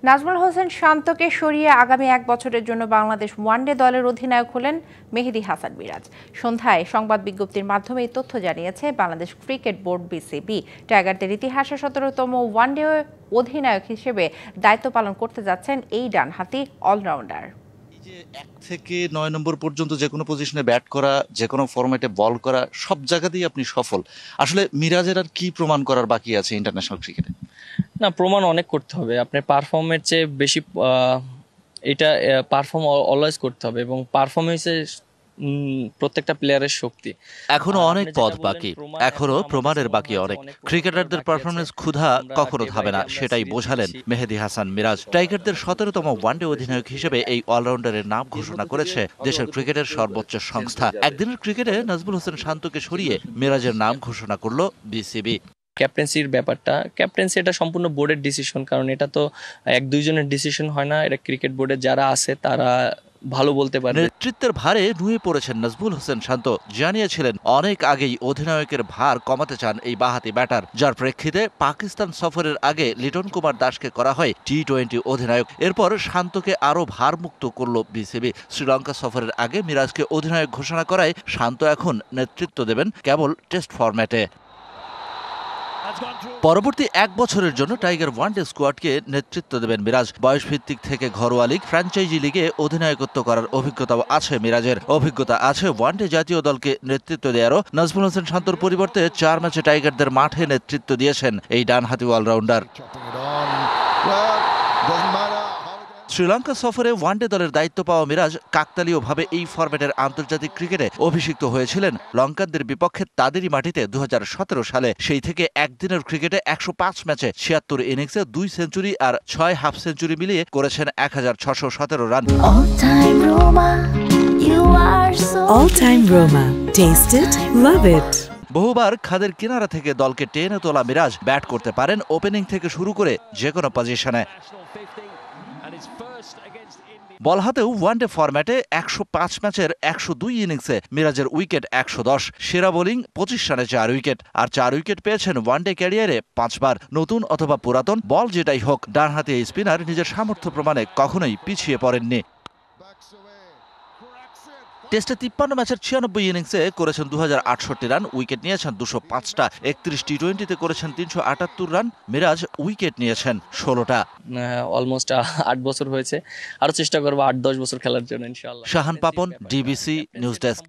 নাজমুল হোসেন শান্তকে সরিয়ে আগামী 1 বছরের জন্য বাংলাদেশ ওয়ানডে দলের অধিনায়ক হলেন মেহেদী হাসান মিরাজ। সন্ধ্যায় সংবাদ বিজ্ঞপ্তির মাধ্যমে এই তথ্য জানিয়েছে বাংলাদেশ ক্রিকেট বোর্ড বিসিবি। টাইগারদের ইতিহাসে 17তম ওয়ানডে অধিনায়ক হিসেবে দায়িত্ব পালন করতে যাচ্ছেন এই ডানহাতি অলরাউন্ডার। 1 থেকে 9 নম্বর পর্যন্ত যে কোনো পজিশনে ব্যাট করা, যে কোনো ফরম্যাটে বল করা, সব জায়গাতেই আপনি সফল। আসলে মিরাজের আর কি প্রমাণ করার বাকি আছে ইন্টারন্যাশনাল ক্রিকেটে? না, প্রমাণ অনেক করতে হবে। আপনার পারফর্মের চেয়ে বেশি এটা পারফর্ম অলওয়েজ করতে হবে, এবং পারফরমেন্সে প্রত্যেকটা প্লেয়ারের শক্তি। এখনো অনেক পথ বাকি, এখনো প্রমাণের বাকি অনেক। ক্রিকেটারদের পারফরমেন্স ক্ষুধা কখনো থামবে না, সেটাই বোঝালেন মেহেদী হাসান মিরাজ। টাইগারদের 17তম ওয়ানডে অধিনায়ক হিসেবে এই অলরাউন্ডারের নাম ঘোষণা করেছে দেশের ক্রিকেটের সর্বোচ্চ সংস্থা। একদিনের ক্রিকেটে নাজমুল হোসেন শান্তকে সরিয়ে মিরাজের নাম ঘোষণা করল বিসিবি। ক্যাপ্টেন্সির ব্যাপারটা, ক্যাপ্টেন্সি এটা সম্পূর্ণ বোর্ডের ডিসিশন, কারণ এটা তো 1-2 জনের ডিসিশন হয় না, এটা ক্রিকেট বোর্ডে যারা আছে তারা ভালো বলতে পারে। নেতৃত্বের ভারে নুয়ে পড়েছেন নাজমুল হোসেন শান্ত। জানিয়েছিলেন অনেক আগেই অধিনায়কের ভার কমাতে চান এই বাঁহাতি ব্যাটার, যার প্রেক্ষিতে পাকিস্তান সফরের আগে লিটন কুমার দাসকে করা হয় টি-20 অধিনায়ক। এরপর শান্তকে আরও ভারমুক্ত করল বিসিবি। শ্রীলঙ্কা সফরের আগে মিরাজকে অধিনায়ক ঘোষণা করায় শান্ত এখন নেতৃত্ব দেবেন কেবল টেস্ট ফরম্যাটে। পরবর্তী 1 বছরের জন্য টাইগার ওয়ানডে স্কোয়াডকে নেতৃত্ব দেবেন মিরাজ। বয়সভিত্তিক থেকে ঘরোয়া লিগ, ফ্র্যাঞ্চাইজি লিগে অধিনায়কত্ব করার অভিজ্ঞতাও আছে মিরাজের। অভিজ্ঞতা আছে ওয়ানডে জাতীয় দলকে নেতৃত্ব দেওয়ারও। নাজমুল হোসেন শান্তর পরিবর্তে 4 ম্যাচে টাইগারদের মাঠে নেতৃত্ব দিয়েছেন এই ডানহাতি অলরাউন্ডার। শ্রীলঙ্কা সফরে ওয়ানডে দলের দায়িত্ব পাওয়া মিরাজ কাকতালীয়ভাবে এই ফরম্যাটের আন্তর্জাতিক ক্রিকেটে অভিষিক্ত হয়েছিলেন লঙ্কানদের বিপক্ষে তাদেরই মাটিতে 2017 সালে। সেই থেকে একদিনের ক্রিকেটে 105 ম্যাচে 76 ইনিংসে 2 সেঞ্চুরি আর 6 হাফ সেঞ্চুরি মিলিয়ে করেছেন 1617 run. All time Roma. Taste it, love it. বহুবার খাদের কিনারা থেকে দলকে টেনে তোলা মিরাজ ব্যাট করতে পারেন ওপেনিং থেকে শুরু করে যে কোনো পজিশনে। বল হাতেও ওয়ানডে ফরম্যাটে 105 ম্যাচের 102 ইনিংসে মিরাজের উইকেট 110। সেরা বোলিং 25 রানে 4 উইকেট, আর 4 উইকেট পেয়েছেন ওয়ানডে ক্যারিয়ারে 5 বার। নতুন অথবা পুরাতন, বল যেটাই হোক, ডানহাতি এই স্পিনার নিজের সামর্থ্য প্রমাণে কখনোই পিছিয়ে পড়েননি। টেস্টে 53 ম্যাচের 96 ইনিংসে করেছেন 2068 রান, উইকেট নিয়েছেন 205টা। 31 টি-20তে করেছেন 378 রান। মিরাজ উইকেট নিয়েছেন 16টা। অলমোস্ট 8 বছর হয়েছে, আরো চেষ্টা করবো 8-10 বছর খেলার জন্য ইনশাআল্লাহ। Shahan Papon, DBC news desk.